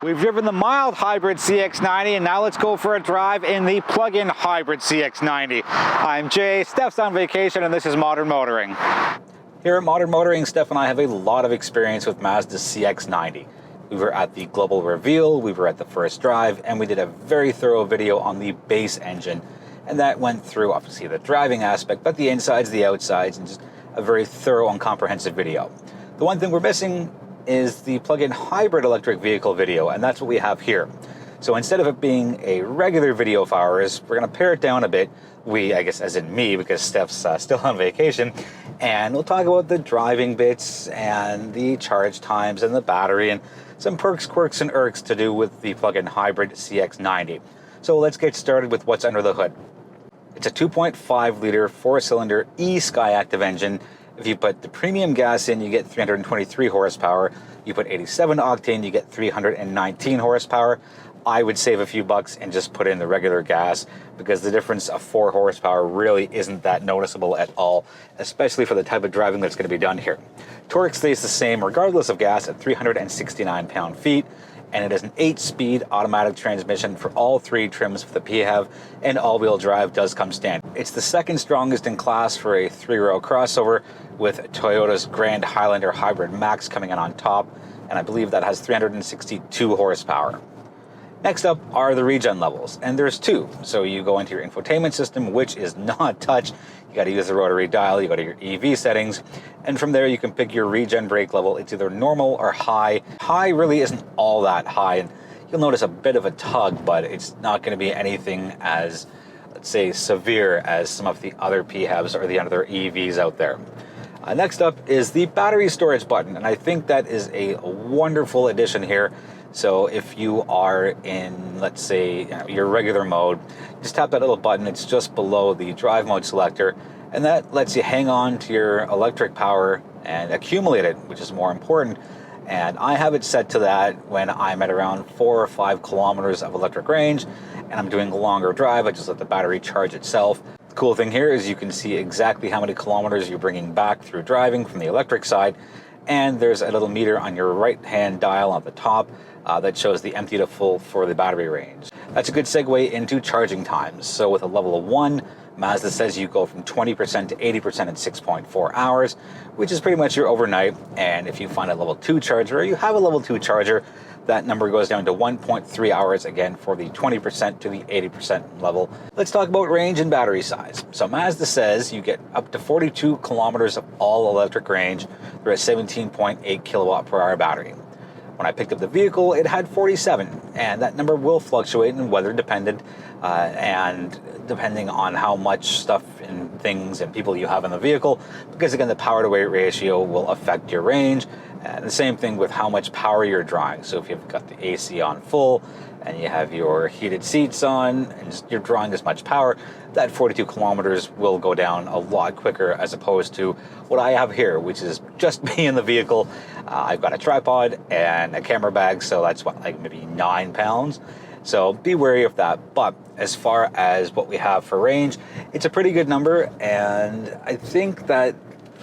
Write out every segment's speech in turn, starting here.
We've driven the mild hybrid CX-90, and now let's go for a drive in the plug-in hybrid CX-90. I'm Jay, Steph's on vacation, and this is Modern Motoring. Here at Modern Motoring, Steph and I have a lot of experience with Mazda CX-90. We were at the global reveal, we were at the first drive, and we did a very thorough video on the base engine. And that went through, obviously, the driving aspect, but the insides, the outsides, and just a very thorough and comprehensive video. The one thing we're missing is the plug-in hybrid electric vehicle video, and that's what we have here. So instead of it being a regular video of ours, we're going to pare it down a bit. We, I guess as in me, because Steph's still on vacation, and we'll talk about the driving bits and the charge times and the battery and some perks, quirks, and irks to do with the plug-in hybrid CX-90. So let's get started with what's under the hood. It's a 2.5-liter four-cylinder e-Skyactiv engine. If you put the premium gas in, you get 323 horsepower. You put 87 octane, you get 319 horsepower. I would save a few bucks and just put in the regular gas, because the difference of 4 horsepower really isn't that noticeable at all, especially for the type of driving that's going to be done here. Torque stays the same regardless of gas at 369 pound-feet, and it is an 8-speed automatic transmission for all 3 trims for the PHEV, and all-wheel drive does come standard. It's the second strongest in class for a 3-row crossover, with Toyota's Grand Highlander Hybrid Max coming in on top, and I believe that has 362 horsepower. Next up are the regen levels, and there's 2. So you go into your infotainment system, which is not touch. You got to use the rotary dial, you go to your EV settings, and from there you can pick your regen brake level. It's either normal or high. High really isn't all that high, and you'll notice a bit of a tug, but it's not going to be anything as, let's say, severe as some of the other PHEVs or the other EVs out there. Next up is the battery storage button, and I think that is a wonderful addition here. So if you are in, let's say, your regular mode, just tap that little button. It's just below the drive mode selector, and that lets you hang on to your electric power and accumulate it, which is more important. And I have it set to that when I'm at around 4 or 5 kilometers of electric range, and I'm doing a longer drive. I just let the battery charge itself. The cool thing here is you can see exactly how many kilometers you're bringing back through driving from the electric side, and there's a little meter on your right-hand dial at the top that shows the empty to full for the battery range. That's a good segue into charging times. So with a level of 1, Mazda says you go from 20% to 80% in 6.4 hours, which is pretty much your overnight. And if you find a level 2 charger, or you have a level 2 charger, that number goes down to 1.3 hours again for the 20% to the 80% level. Let's talk about range and battery size. So Mazda says you get up to 42 kilometers of all electric range through a 17.8 kilowatt per hour battery. When I picked up the vehicle, it had 47, and that number will fluctuate and weather dependent, and depending on how much stuff and things and people you have in the vehicle, because again, the power to weight ratio will affect your range. And the same thing with how much power you're drawing. So if you've got the AC on full and you have your heated seats on and you're drawing as much power, that 42 kilometers will go down a lot quicker, as opposed to what I have here, which is just me in the vehicle. I've got a tripod and a camera bag, so that's what, like maybe 9 pounds. So be wary of that. But as far as what we have for range, it's a pretty good number, and I think that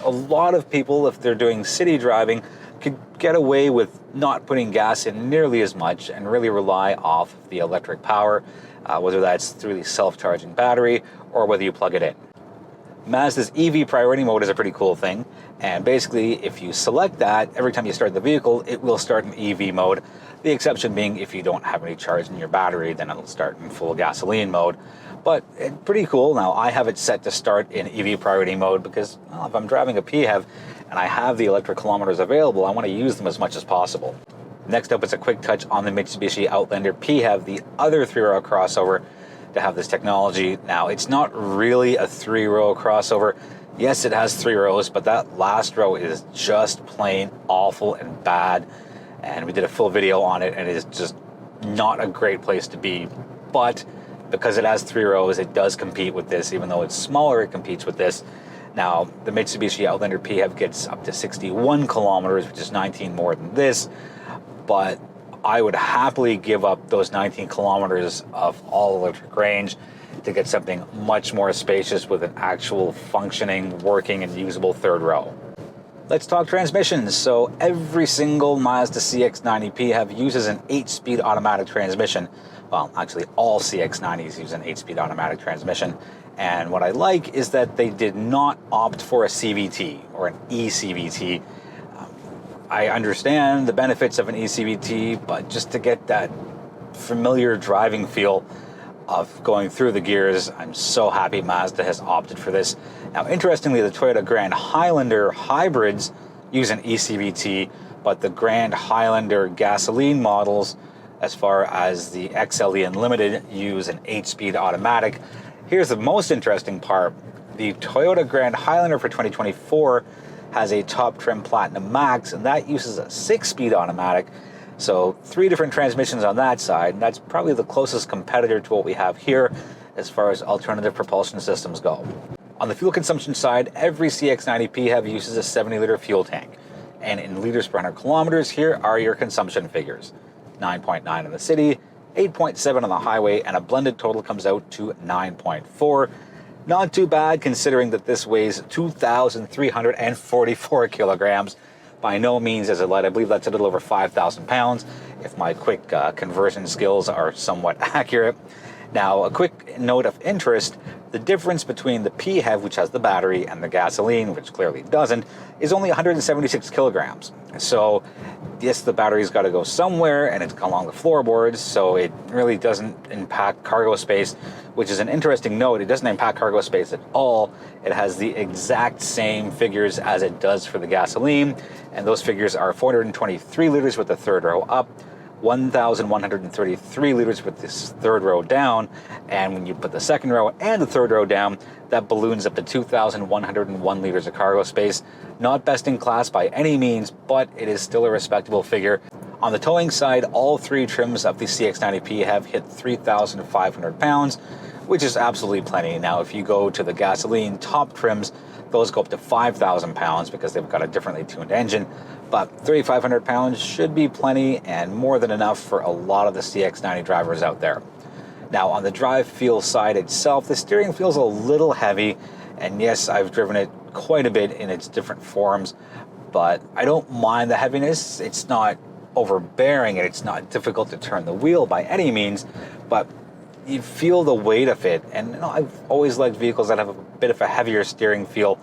a lot of people, if they're doing city driving, could get away with not putting gas in nearly as much and really rely off the electric power, whether that's through the self-charging battery or whether you plug it in. Mazda's EV priority mode is a pretty cool thing, and basically if you select that, every time you start the vehicle, it will start in EV mode. The exception being if you don't have any charge in your battery, then it'll start in full gasoline mode. But it's pretty cool. Now, I have it set to start in EV priority mode because, well, if I'm driving a PHEV and I have the electric kilometers available, I want to use them as much as possible. Next up is a quick touch on the Mitsubishi Outlander PHEV, the other 3-row crossover to have this technology. Now, it's not really a 3-row crossover. Yes, it has 3 rows, but that last row is just plain awful and bad. And we did a full video on it, and it is just not a great place to be. But because it has 3 rows, it does compete with this. Even though it's smaller, it competes with this. Now, the Mitsubishi Outlander PHEV gets up to 61 kilometers, which is 19 more than this. But I would happily give up those 19 kilometers of all-electric range to get something much more spacious with an actual functioning, working, and usable 3rd row. Let's talk transmissions. So every single Mazda CX-90 PHEV uses an 8-speed automatic transmission. Well, actually all CX-90s use an 8-speed automatic transmission. And what I like is that they did not opt for a CVT or an eCVT. I understand the benefits of an eCVT, but just to get that familiar driving feel of going through the gears, I'm so happy Mazda has opted for this. Now, interestingly, the Toyota Grand Highlander hybrids use an eCVT, but the Grand Highlander gasoline models, as far as the XLE Unlimited, use an 8-speed automatic. Here's the most interesting part. The Toyota Grand Highlander for 2024 has a top trim Platinum Max, and that uses a 6-speed automatic. So 3 different transmissions on that side, and that's probably the closest competitor to what we have here as far as alternative propulsion systems go. On the fuel consumption side, every CX-90 PHEV uses a 70-liter fuel tank. And in liters per 100 kilometers, here are your consumption figures. 9.9 in the city, 8.7 on the highway, and a blended total comes out to 9.4. Not too bad considering that this weighs 2,344 kilograms. By no means is it light. I believe that's a little over 5,000 pounds, if my quick conversion skills are somewhat accurate. Now, a quick note of interest, the difference between the PHEV, which has the battery, and the gasoline, which clearly doesn't, is only 176 kilograms. So, yes, the battery's got to go somewhere, and it's along the floorboards, so it really doesn't impact cargo space, which is an interesting note. It doesn't impact cargo space at all. It has the exact same figures as it does for the gasoline, and those figures are 423 liters with the third row up, 1,133 liters with this third row down, and when you put the second row and the third row down, that balloons up to 2,101 liters of cargo space. Not best in class by any means, but it is still a respectable figure. On the towing side, all 3 trims of the CX-90 PHEV hit 3,500 pounds, which is absolutely plenty. Now, if you go to the gasoline top trims, those go up to 5,000 pounds because they've got a differently tuned engine. But 3,500 pounds should be plenty and more than enough for a lot of the CX-90 drivers out there. Now, on the drive feel side itself, the steering feels a little heavy. And yes, I've driven it quite a bit in its different forms, but I don't mind the heaviness. It's not overbearing and it's not difficult to turn the wheel by any means, but you feel the weight of it. And you know, I've always liked vehicles that have a bit of a heavier steering feel.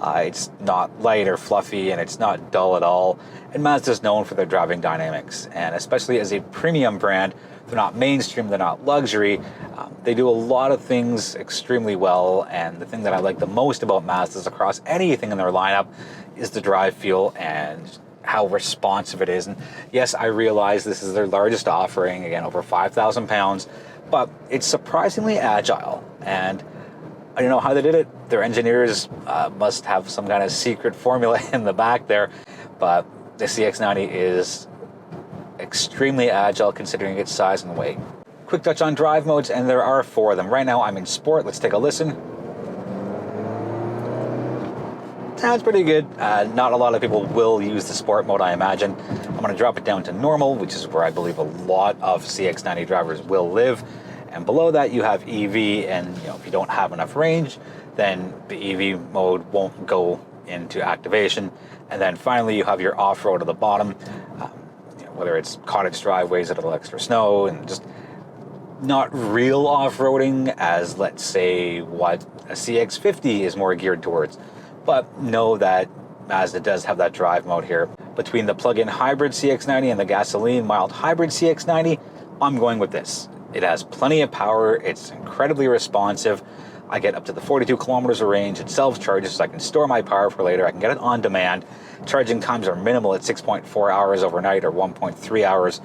It's not light or fluffy, and it's not dull at all. And Mazda's known for their driving dynamics, and especially as a premium brand, they're not mainstream, they're not luxury. They do a lot of things extremely well, and the thing that I like the most about Mazda's across anything in their lineup is the drive feel and how responsive it is. And yes, I realize this is their largest offering, again, over 5,000 pounds, but it's surprisingly agile. And I don't know how they did it. Their engineers must have some kind of secret formula in the back there, but the CX-90 is extremely agile considering its size and weight. Quick touch on drive modes, and there are 4 of them. Right now I'm in Sport. Let's take a listen. Sounds pretty good. Not a lot of people will use the Sport mode, I imagine. I'm going to drop it down to Normal, which is where I believe a lot of CX-90 drivers will live. And below that you have EV, and if you don't have enough range, then the EV mode won't go into activation. And then finally you have your off-road at the bottom, whether it's cottage driveways that have extra snow, and just not real off-roading as, let's say, what a CX-50 is more geared towards. But know that Mazda does have that drive mode here. Between the plug-in hybrid CX-90 and the gasoline mild hybrid CX-90, I'm going with this. It has plenty of power, it's incredibly responsive. I get up to the 42 kilometers of range, it self-charges, so I can store my power for later, I can get it on demand. Charging times are minimal at 6.4 hours overnight or 1.3 hours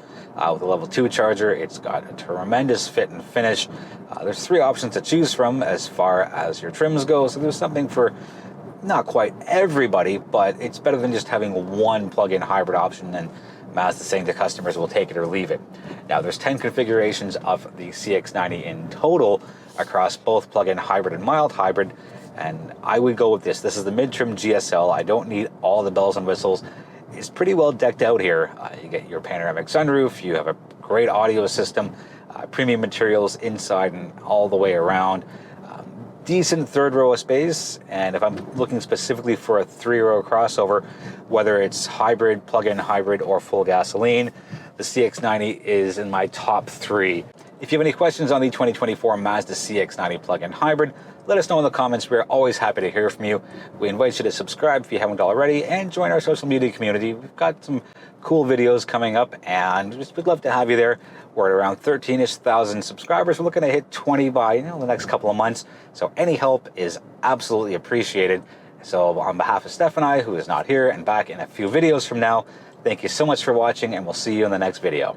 with a level 2 charger. It's got a tremendous fit and finish. There's 3 options to choose from as far as your trims go, so there's something for not quite everybody, but it's better than just having one plug-in hybrid option and Mazda saying to customers, we'll take it or leave it. Now, there's 10 configurations of the CX-90 in total across both plug-in hybrid and mild hybrid, and I would go with this. This is the mid-trim GSL. I don't need all the bells and whistles. It's pretty well decked out here. You get your panoramic sunroof, you have a great audio system, premium materials inside and all the way around. decent third row of space, and if I'm looking specifically for a 3-row crossover, whether it's hybrid, plug-in hybrid, or full gasoline, the CX-90 is in my top 3. If you have any questions on the 2024 Mazda CX-90 plug-in hybrid, let us know in the comments. We're always happy to hear from you. We invite you to subscribe if you haven't already and join our social media community. We've got some cool videos coming up and we'd love to have you there. We're at around 13,000 subscribers. We're looking to hit 20 by the next couple of months. So any help is absolutely appreciated. So on behalf of Steph and I, who is not here and back in a few videos from now, thank you so much for watching, and we'll see you in the next video.